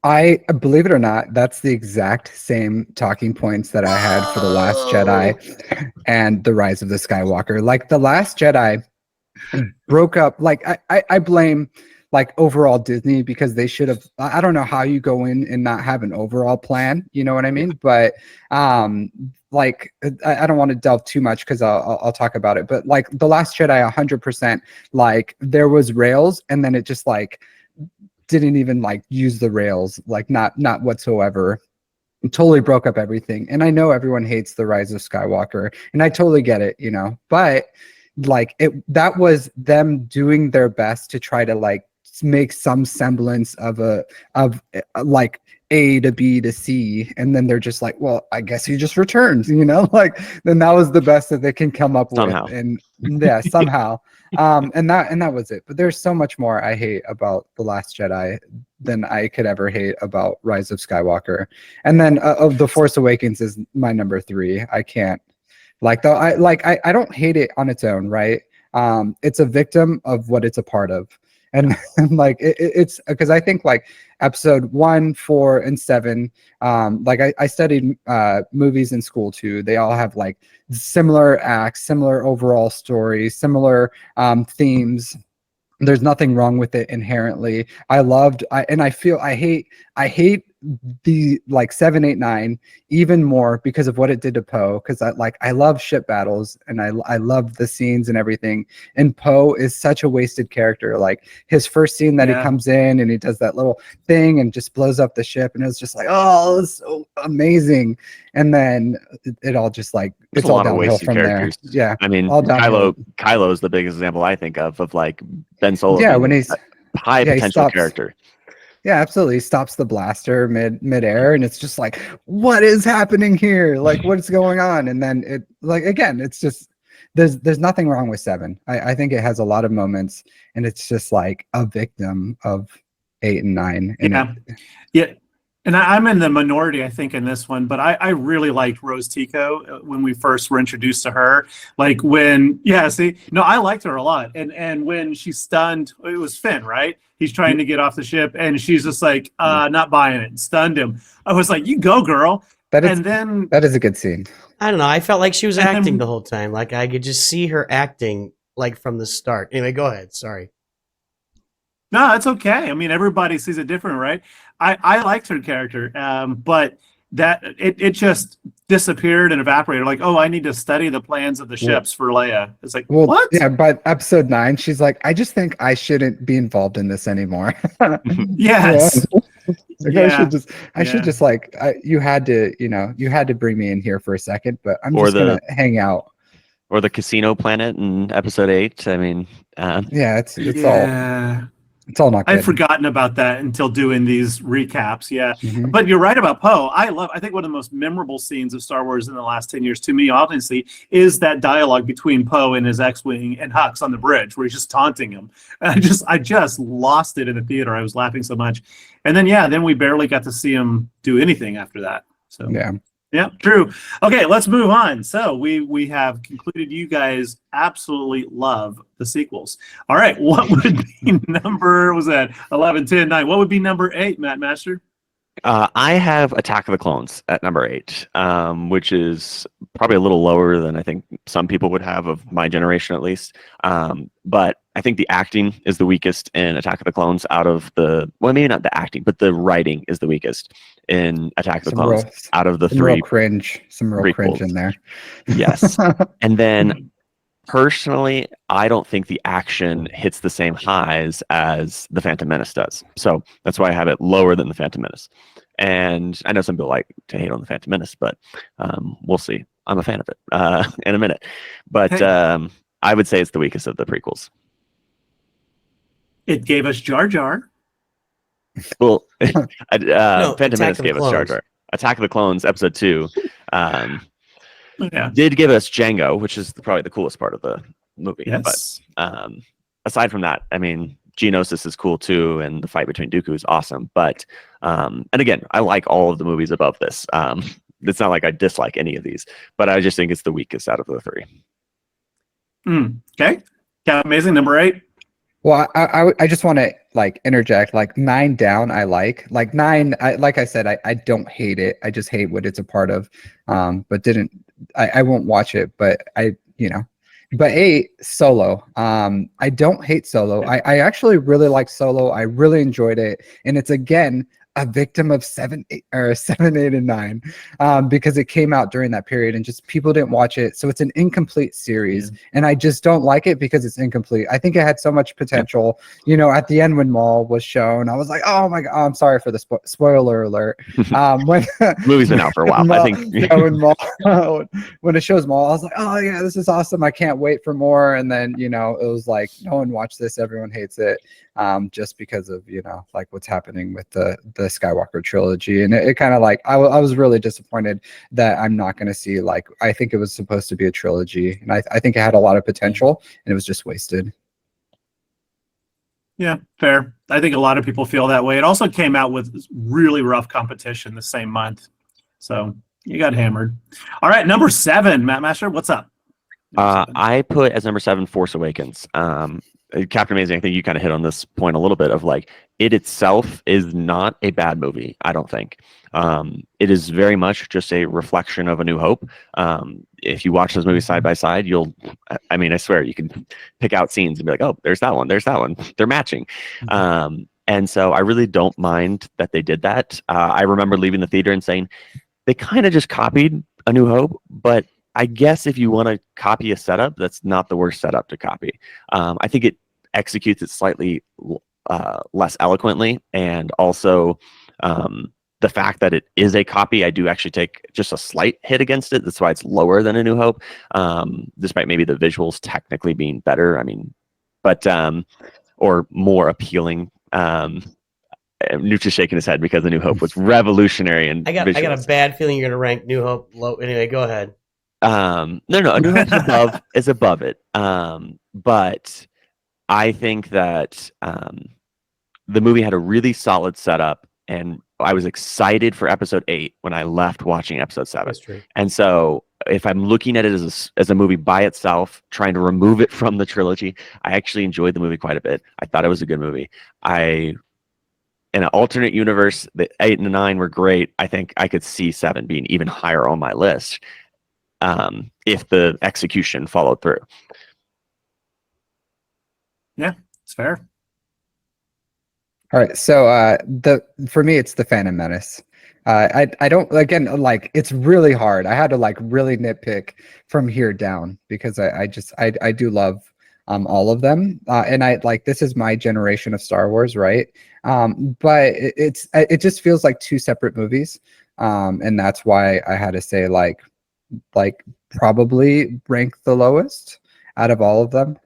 I believe it or not, that's the exact same talking points that I had for The Last Jedi and The Rise of the Skywalker. Like The Last Jedi broke up. Like I blame like overall Disney because they should have. I don't know how you go in and not have an overall plan. You know what I mean? But like I don't want to delve too much because I'll talk about it. But like The Last Jedi, 100%. Like there was rails, and then it just like didn't even like use the rails, like not whatsoever. It totally broke up everything. And I know everyone hates The Rise of Skywalker, and I totally get it, but like that was them doing their best to try to like make some semblance of like A to B to C, and then they're just like, well, I guess he just returns, like then that was the best that they can come up somehow. with, and yeah, somehow. And that was it. But there's so much more I hate about The Last Jedi than I could ever hate about Rise of Skywalker. And then of The Force Awakens is my number 3. I can't I don't hate it on its own, right? It's a victim of what it's a part of. And like it's because I think like episode 1, 4, and 7, like I studied movies in school too. They all have like similar acts, similar overall stories, similar themes. There's nothing wrong with it inherently. I hate the like 7, 8, 9 even more because of what it did to Poe. Because I love ship battles and I love the scenes and everything. And Poe is such a wasted character. Like his first scene that he comes in and he does that little thing and just blows up the ship, and it's just like, oh, it's so amazing. And then it all just like it's all downhill from there. Yeah, I mean, Kylo is the biggest example I think of like Ben Solo. Yeah, when he's high potential character. Yeah, absolutely. He stops the blaster mid-air, and it's just like, what is happening here? Like, what's going on? And then it, like, again, it's just there's nothing wrong with 7. I think it has a lot of moments, and it's just like a victim of 8 and 9. And Yeah. Yeah. And I'm in the minority, I think, in this one, but I really liked Rose Tico when we first were introduced to her. Like when, yeah, see, no, I liked her a lot. And when she stunned, it was Finn, right? He's trying to get off the ship, and she's just like, not buying it, stunned him. I was like, you go, girl. that is And then, that is a good scene. I don't know. I felt like she was And acting then- the whole time. Like I could just see her acting like from the start. Anyway, go ahead. Sorry. no, it's okay. I mean, everybody sees it different, right? I liked her character, but that it just disappeared and evaporated. Like, oh, I need to study the plans of the ships for Leia. It's like, Well, what? yeah, by episode 9, she's like, I just think I shouldn't be involved in this anymore. Yes. Like, Yeah. I should just like, you had to bring me in here for a second, but I'm Or just gonna hang out. Or the casino planet in episode 8. I mean, Yeah, it's Yeah. it's all not good. I'd forgotten about that until doing these recaps. Yeah. Mhm. But you're right about Poe. I think one of the most memorable scenes of Star Wars in the last 10 years to me, obviously, is that dialogue between Poe and his X-Wing and Hux on the bridge where he's just taunting him. And I just lost it in the theater. I was laughing so much. And then we barely got to see him do anything after that. So Yeah. yeah, true. Okay, let's move on. So we have concluded you guys absolutely love the sequels. All right, what would be number, was that 11, 10, 9? What would be number 8, Matt Master? I have Attack of the Clones at number 8, which is probably a little lower than I think some people would have of my generation, at least. But I think the acting is the weakest in Attack of the Clones out of well, maybe not the acting, but the writing is the weakest in Attack of the Clones out of the some 3 real cringe prequels. in there. Yes. And then personally, I don't think the action hits the same highs as the Phantom Menace does. So that's why I have it lower than the Phantom Menace. And I know some people like to hate on the Phantom Menace, but we'll see. I'm a fan of it in a minute. But I would say it's the weakest of the prequels. It gave us Jar Jar. Well, No, Phantom Attack Menace of the gave us Jar Clones. Jar. Attack of the Clones, episode 2, Yeah. did give us Django, which is probably the coolest part of the movie. Yes. But aside from that, I mean, Geonosis is cool too, and the fight between Dooku is awesome. But and again, I like all of the movies above this. It's not like I dislike any of these, but I just think it's the weakest out of the 3. Okay. Yeah, amazing. Number 8. Well, I just want to like interject. Like 9 down, I like 9. Like I said, I don't hate it. I just hate what it's a part of. But I won't watch it. But But 8, Solo. I don't hate Solo. I actually really like Solo. I really enjoyed it, and it's again a victim of 7, 8, and 9, because it came out during that period and just people didn't watch it. So it's an incomplete series, and I just don't like it because it's incomplete. I think it had so much potential. At the end when Maul was shown, I was like, oh my god! I'm sorry for the spoiler alert. When Movie's been out for a while. Maul, I think when Maul, when it shows Maul, I was like, oh yeah, this is awesome. I can't wait for more. And then it was like no one watched this. Everyone hates it. Just because of like what's happening with the Skywalker trilogy, and it kind of like I was really disappointed that I'm not going to see, like, I think it was supposed to be a trilogy, and I think it had a lot of potential, and it was just wasted. Yeah, fair. I think a lot of people feel that way. It also came out with really rough competition the same month, so you got hammered. All right, number 7, Matt Master, what's up? I put as number 7 Force Awakens. Captain Amazing, I think you kind of hit on this point a little bit of like it itself is not a bad movie, I don't think. It is very much just a reflection of A New Hope. If you watch those movies side by side, I swear you can pick out scenes and be like, oh, there's that one, they're matching. And so I really don't mind that they did that. I remember leaving the theater and saying they kind of just copied A New Hope, but I guess if you want to copy a setup, that's not the worst setup to copy. I think it executes it slightly less eloquently, and also the fact that it is a copy, I do actually take just a slight hit against it. That's why it's lower than A New Hope, despite maybe the visuals technically being better. Or more appealing. NOOCH is shaking his head because A New Hope was revolutionary and I got a bad feeling you're gonna rank New Hope low. Anyway, go ahead. No, A New Hope's above it. But I think that the movie had a really solid setup, and I was excited for episode 8 when I left watching episode 7. That's true. And so if I'm looking at it as a movie by itself, trying to remove it from the trilogy, I actually enjoyed the movie quite a bit. I thought it was a good movie. In an alternate universe, the 8 and 9 were great. I think I could see 7 being even higher on my list if the execution followed through. Yeah, it's fair. All right, so for me it's the Phantom Menace. I don't, again, like, it's really hard. I had to like really nitpick from here down because I do love all of them, and I like, this is my generation of Star Wars, right? But it just feels like two separate movies, and that's why I had to say like probably rank the lowest out of all of them.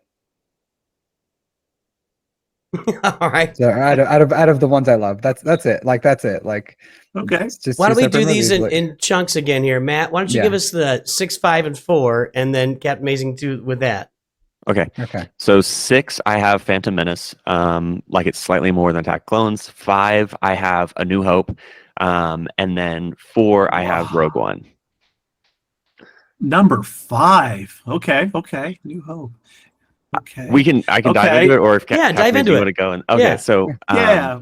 All right. So out of the ones I love, that's it. Like, that's it. Like, Okay. it's just Why don't two we do separate these movies. in chunks again here, Matt? Why don't you Yeah. give us the 6, 5, and 4, and then Captain Amazing 2 with that? Okay. Okay. So 6, I have Phantom Menace. Like, it's slightly more than Attack of Clones. 5, I have A New Hope. And then 4, I have Rogue One. Number 5. Okay. New Hope. Okay. I can dive Okay. into it, or if Yeah, dive into you it. want to go in. Okay. Yeah. So Yeah.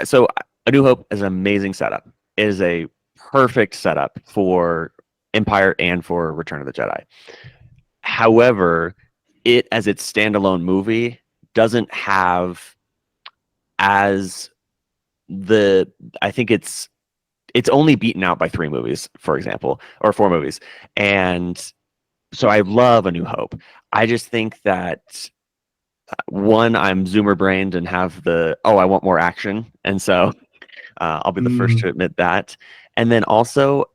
So A New Hope is an amazing setup. It is a perfect setup for Empire and for Return of the Jedi. However, it as its standalone movie doesn't have I think it's only beaten out by 3 movies, for example, or 4 movies. And so I love A New Hope. I just think that one, I'm Zoomer brained and have I want more action. And so I'll be the first to admit that. And then also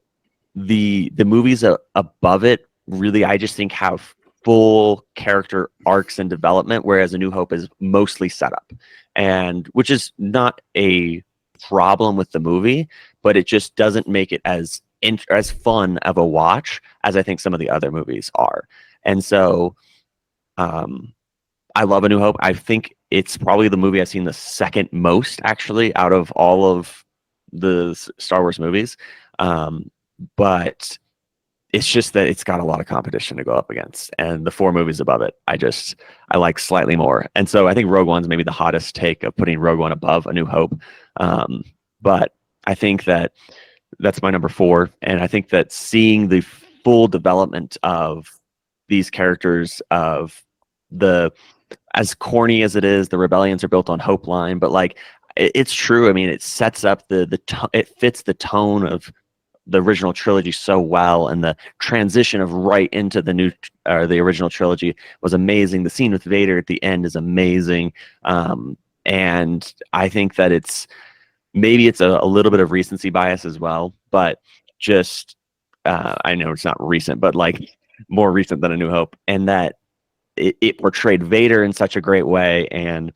the movies above it really, I just think, have full character arcs and development, whereas A New Hope is mostly setup, and which is not a problem with the movie, but it just doesn't make it as fun of a watch as I think some of the other movies are. And so I love A New Hope. I think it's probably the movie I've seen the second most, actually, out of all of the Star Wars movies. But it's just that it's got a lot of competition to go up against, and the 4 movies above it, I like slightly more. And so I think Rogue One's maybe the hottest take of putting Rogue One above A New Hope. But I think that's my number 4, and I think that seeing the full development of these characters, of as corny as it is, the rebellions are built on hope line, but like it's true. I mean, it sets up it fits the tone of the original trilogy so well, and the transition of right into the original trilogy was amazing. The scene with Vader at the end is amazing, and I think that it's a little bit of recency bias as well, but just I know it's not recent, but like more recent than A New Hope, and that it portrayed Vader in such a great way, and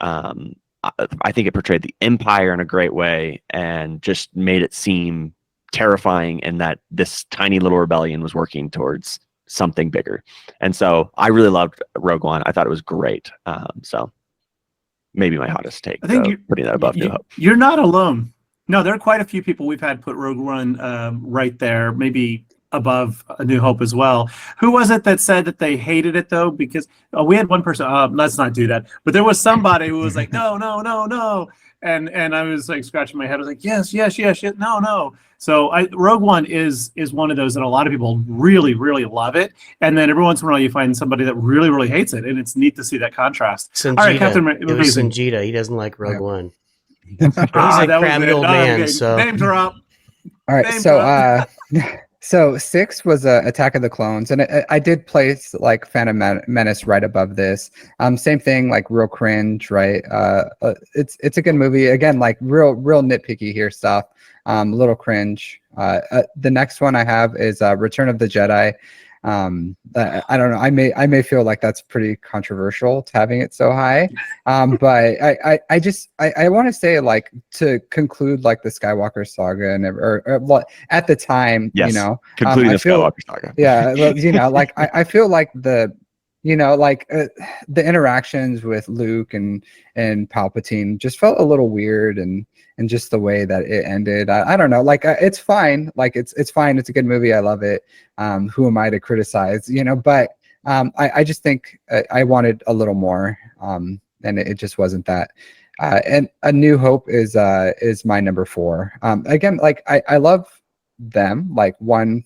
I think it portrayed the Empire in a great way, and just made it seem terrifying, and that this tiny little rebellion was working towards something bigger. And so I really loved Rogue One. I thought it was great. So maybe my hottest take, I think putting that above New Hope. You're not alone. No, there are quite a few people we've had put Rogue One right there, maybe above A New Hope as well. Who was it that said that they hated it though? Because we had one person. Let's not do that. But there was somebody who was like, no, and I was like scratching my head. I was like, yes, no. So Rogue One is one of those that a lot of people really, really love it, and then every once in a while you find somebody that really, really hates it, and it's neat to see that contrast. Sanjita. All right, Captain It was Amazing. Sanjita. He doesn't like Rogue Yeah. One. He's a that was crabby it. old Oh, man. okay. So Name drop. All right, Name so drop. so 6 was Attack of the Clones, and I did place like Phantom Menace right above this. Same thing, like real cringe, right? It's a good movie. Again, like real nitpicky here stuff. A little cringe. The next one I have is Return of the Jedi. I don't know. I may feel like that's pretty controversial to having it so high. But I want to say, like, to conclude like the Skywalker saga and well, at the time, Yes. you know, Concluding I the feel, Skywalker saga. yeah, you know, like I feel like the interactions with Luke and Palpatine just felt a little weird, and just the way that it ended. I don't know. Like, it's fine. Like, it's fine. It's a good movie. I love it. Who am I to criticize? You know, but I just think I wanted a little more, and it just wasn't that. And A New Hope is my number 4. Again, like, I love them, like 1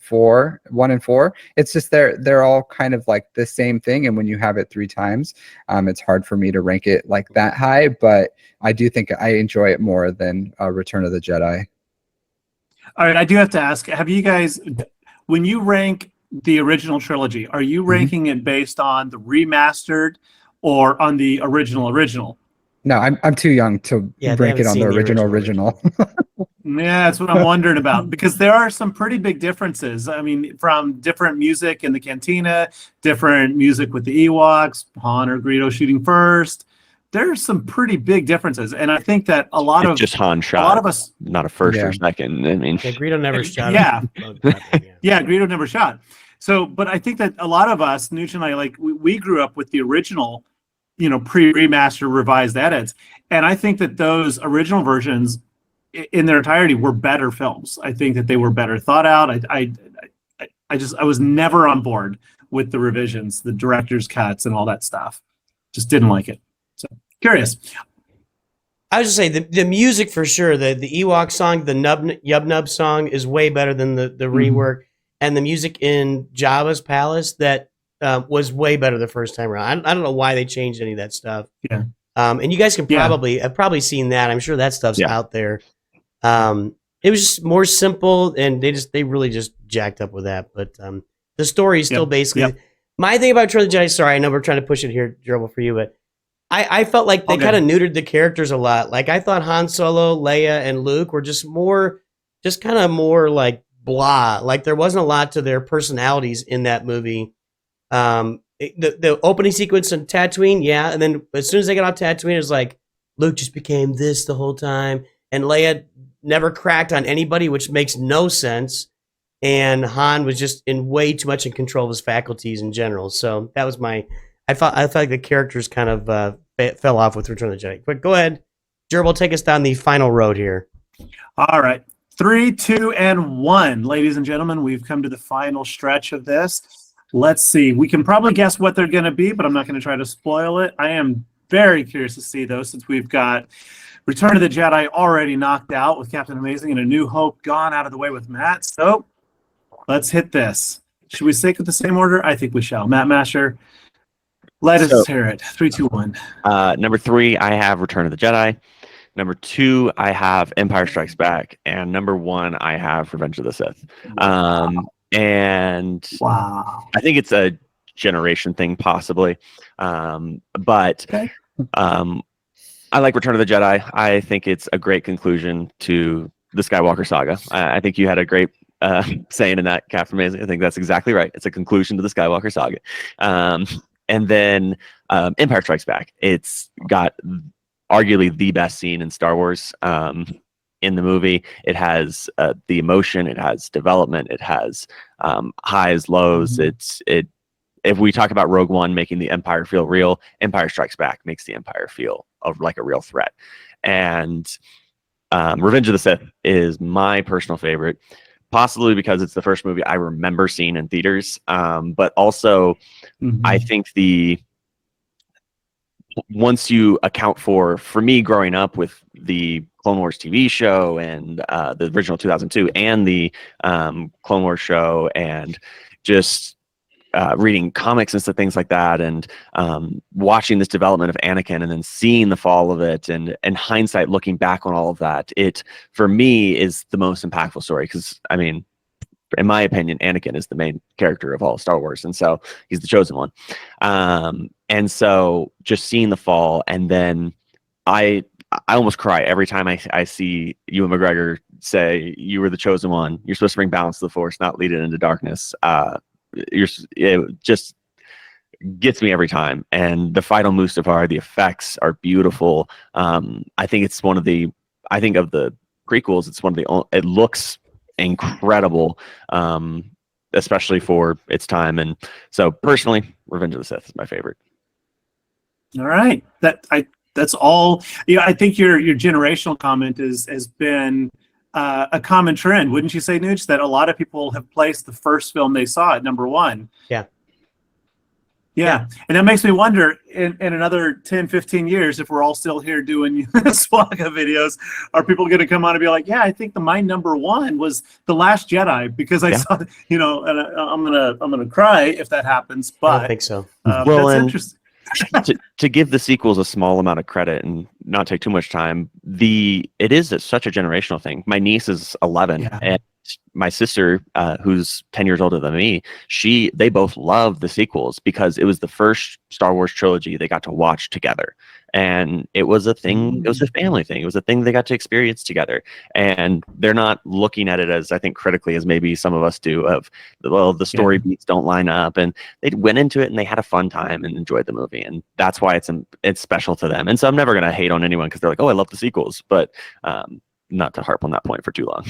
and 4. It's just they're all kind of like the same thing, and when you have it 3 times, it's hard for me to rank it like that high. But I do think I enjoy it more than Return of the Jedi. All right, I do have to ask, have you guys, when you rank the original trilogy, are you ranking it based on the remastered or on the original? No, I'm too young to Yeah, they rank it haven't on the seen the original. Yeah, that's what I'm wondering about, because there are some pretty big differences. I mean, from different music in the cantina, different music with the Ewoks, Han or Greedo shooting first. There's some pretty big differences, and I think that a lot It's of just Han shot, a lot of us, not a first Yeah. or second. I mean, Yeah, Greedo never shot. Yeah. Yeah. yeah, Greedo never shot. So, but I think that a lot of us, Nooch and I, like we grew up with the original, you know, pre-remaster revised edits, and I think that those original versions in their entirety were better films. I think that they were better thought out. I was never on board with the revisions, the director's cuts, and all that stuff. Just didn't like it. So curious. I was just saying the music for sure. The Ewok song, the Yub Nub song, is way better than the rework, and the music in Jabba's palace that was way better the first time around. I don't know why they changed any of that stuff. Yeah. And you guys can have probably seen that. I'm sure that stuff's out there. It was just more simple, and they really just jacked up with that. But the story is still basically my thing about Return of the Jedi. Sorry, I know we're trying to push it here, Gerbil, for you, but I felt like they kind of neutered the characters a lot. Like, I thought Han Solo, Leia, and Luke were just kind of more like blah. Like, there wasn't a lot to their personalities in that movie. The opening sequence in Tatooine, and then as soon as they got off Tatooine, it was like Luke just became this the whole time, and Leia never cracked on anybody, which makes no sense. And Han was just way too much in control of his faculties in general. So that was I felt like the characters kind of fell off with Return of the Jedi. But go ahead, Gerbil, take us down the final road here. All right. 3, 2, and 1. Ladies and gentlemen, we've come to the final stretch of this. Let's see. We can probably guess what they're going to be, but I'm not going to try to spoil it. I am very curious to see those, since we've got Return of the Jedi already knocked out with Captain Amazing, and A New Hope gone out of the way with Matt. So let's hit this. Should we stick with the same order? I think we shall. Matt Masher, let us hear it. 3, 2, 1. Number 3, I have Return of the Jedi. Number 2, I have Empire Strikes Back, and number 1, I have Revenge of the Sith. And Wow. I think it's a generation thing, possibly, but I like Return of the Jedi. I think it's a great conclusion to the Skywalker saga. I think you had a great saying in that, Captain Amazing. I think that's exactly right. It's a conclusion to the Skywalker saga. And then Empire Strikes Back. It's got arguably the best scene in Star Wars in the movie. It has the emotion. It has development. It has highs, lows. If we talk about Rogue One making the Empire feel real, Empire Strikes Back makes the Empire feel like a real threat. And Revenge of the Sith is my personal favorite, possibly because it's the first movie I remember seeing in theaters. But also, I think once you account for me growing up with the Clone Wars TV show and the original 2002 and the Clone Wars show, and just reading comics and stuff, things like that, and watching this development of Anakin, and then seeing the fall of it, and hindsight, looking back on all of that, it for me is the most impactful story, because I mean, in my opinion, Anakin is the main character of all Star Wars, and so he's the chosen one. And so just seeing the fall, and then I almost cry every time I see Ewan McGregor say, "You were the chosen one. You're supposed to bring balance to the Force, not lead it into darkness." it just gets me every time. And the fight on Mustafar, the effects are beautiful. I think it's one of the, I think of the prequels, it's one of the, it looks incredible, especially for its time. And so personally, Revenge of the Sith is my favorite. All right. That's all. Yeah, I think your generational comment has been a common trend, wouldn't you say, Nooch? That a lot of people have placed the first film they saw at number one. Yeah. Yeah. And that makes me wonder in another 10, 15 years, if we're all still here doing SWGOH videos, are people going to come on and be like, yeah, I think my number one was The Last Jedi because I saw, you know, and I'm going to cry if that happens. But I don't think so. Well, that's and interesting. to give the sequels a small amount of credit and not take too much time, it is such a generational thing. My niece is 11, and my sister, who's 10 years older than me, they both love the sequels because it was the first Star Wars trilogy they got to watch together. And it was a thing, it was a family thing. It was a thing they got to experience together. And they're not looking at it as, I think, critically as maybe some of us do of, well, the story beats don't line up. And they went into it and they had a fun time and enjoyed the movie. And that's why it's special to them. And so I'm never going to hate on anyone because they're like, oh, I love the sequels. But not to harp on that point for too long.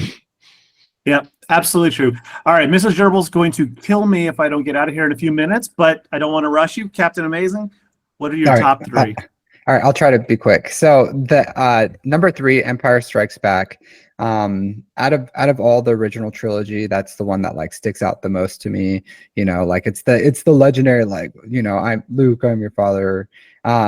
Yeah, absolutely true. All right, Mrs. Gerbil's going to kill me if I don't get out of here in a few minutes, but I don't want to rush you. Captain Amazing, what are your top three? All right, I'll try to be quick. So the number 3, Empire Strikes Back. Out of all the original trilogy, that's the one that like sticks out the most to me. You know, like it's the legendary, like, you know, I'm Luke, I'm your father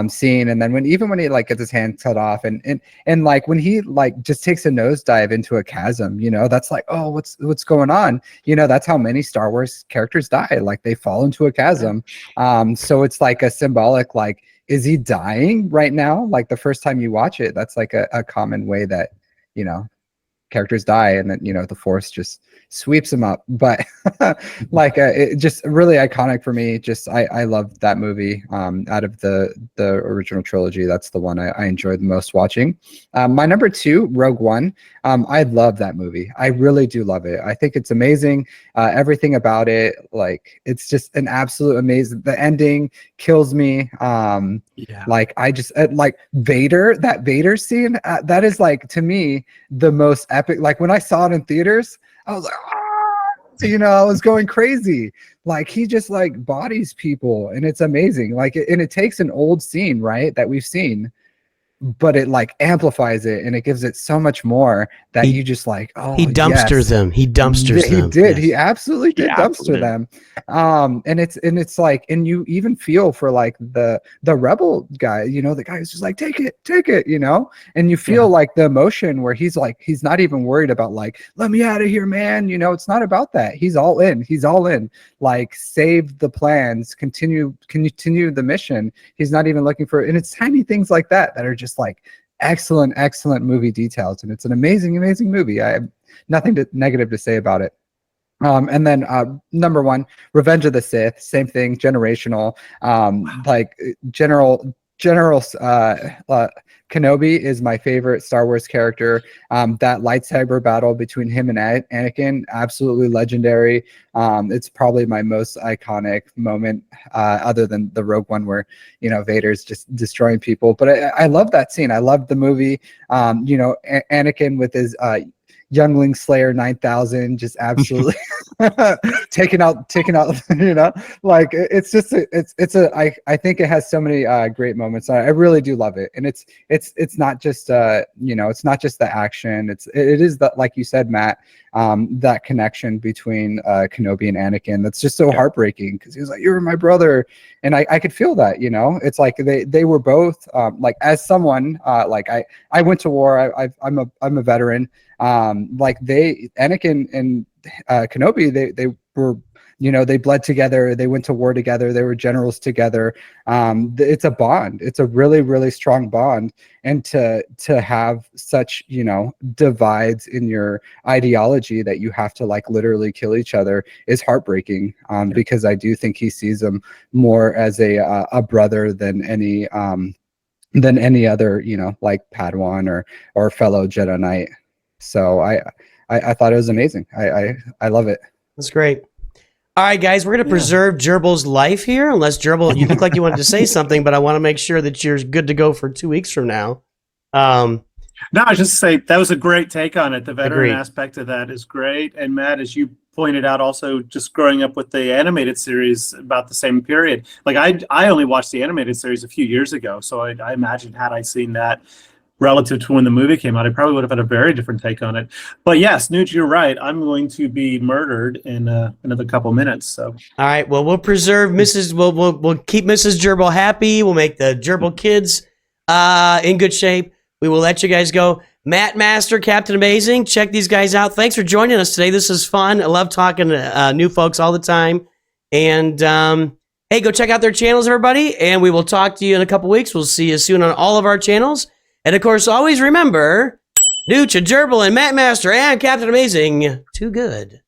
scene. And then when he like gets his hand cut off and like when he like just takes a nosedive into a chasm, you know, that's like, oh, what's going on? You know, that's how many Star Wars characters die. Like they fall into a chasm. So it's like a symbolic, like, is he dying right now? Like the first time you watch it, that's like a common way that, you know, characters die, and then, you know, the Force just sweeps them up. But like it just really iconic for me. Just I love that movie. Out of the original trilogy, that's the one I enjoyed the most watching. My number 2, Rogue One. I love that movie. I really do love it. I think it's amazing. Everything about it, like it's just an absolute amazing. The ending kills me. Like I just like that Vader scene. That is like, to me, the most epic. Like when I saw it in theaters, I was like, ah! You know, I was going crazy. Like he just like bodies people, and it's amazing. Like, and it takes an old scene, right, that we've seen, but it like amplifies it, and it gives it so much more that you just like, oh, he dumpsters them. He dumpsters them. He did. Yes. He absolutely did dumpster them. And it's like, and you even feel for like the rebel guy, you know, the guy who's just like, take it, you know, and you feel like the emotion where he's like, he's not even worried about like, let me out of here, man. You know, it's not about that. He's all in. Like, save the plans, continue the mission. He's not even looking for, and it's tiny things like that are just like excellent movie details, and it's an amazing movie. I have nothing negative to say about it. And then number 1, Revenge of the Sith, same thing, generational. Like General Kenobi is my favorite Star Wars character. That lightsaber battle between him and Anakin, absolutely legendary. It's probably my most iconic moment, other than the Rogue One where, you know, Vader's just destroying people. But I love that scene. I love the movie. You know, Anakin with his Youngling Slayer 9000, just absolutely taking out, you know, like it's just I think it has so many great moments. I really do love it, and it's not just you know, it's not just the action. It is that, like you said, Matt, that connection between Kenobi and Anakin that's just so heartbreaking, because he was like, "You're my brother," and I could feel that, you know. It's like they were both like, as someone like I went to war. I'm a veteran. Like Anakin and Kenobi, they were, you know, they bled together, they went to war together, they were generals together. It's a bond. It's a really strong bond. And to have such, you know, divides in your ideology that you have to like literally kill each other is heartbreaking. Because I do think he sees them more as a brother than any other, you know, like Padawan or fellow Jedi Knight. So I thought it was amazing. I love it. That's great. All right, guys, we're going to preserve Gerbil's life here, unless Gerbil, you look like you wanted to say something, but I want to make sure that you're good to go for 2 weeks from now. No, I was just say that was a great take on it. The veteran Agreed. aspect of that is great. And Matt, as you pointed out, also just growing up with the animated series about the same period. Like I only watched the animated series a few years ago, so I imagine had I seen that relative to when the movie came out, I probably would have had a very different take on it. But yes, Nooch, you're right. I'm going to be murdered in another couple minutes. So All right, well, we'll preserve Mrs. We'll keep Mrs. Gerbil happy. We'll make the Gerbil kids in good shape. We will let you guys go. Matt Master, Captain Amazing, check these guys out. Thanks for joining us today. This is fun. I love talking to new folks all the time. And hey, go check out their channels, everybody. And we will talk to you in a couple weeks. We'll see you soon on all of our channels. And of course, always remember, Nooch and Gerbil and Matt Master and Captain Amazing, too good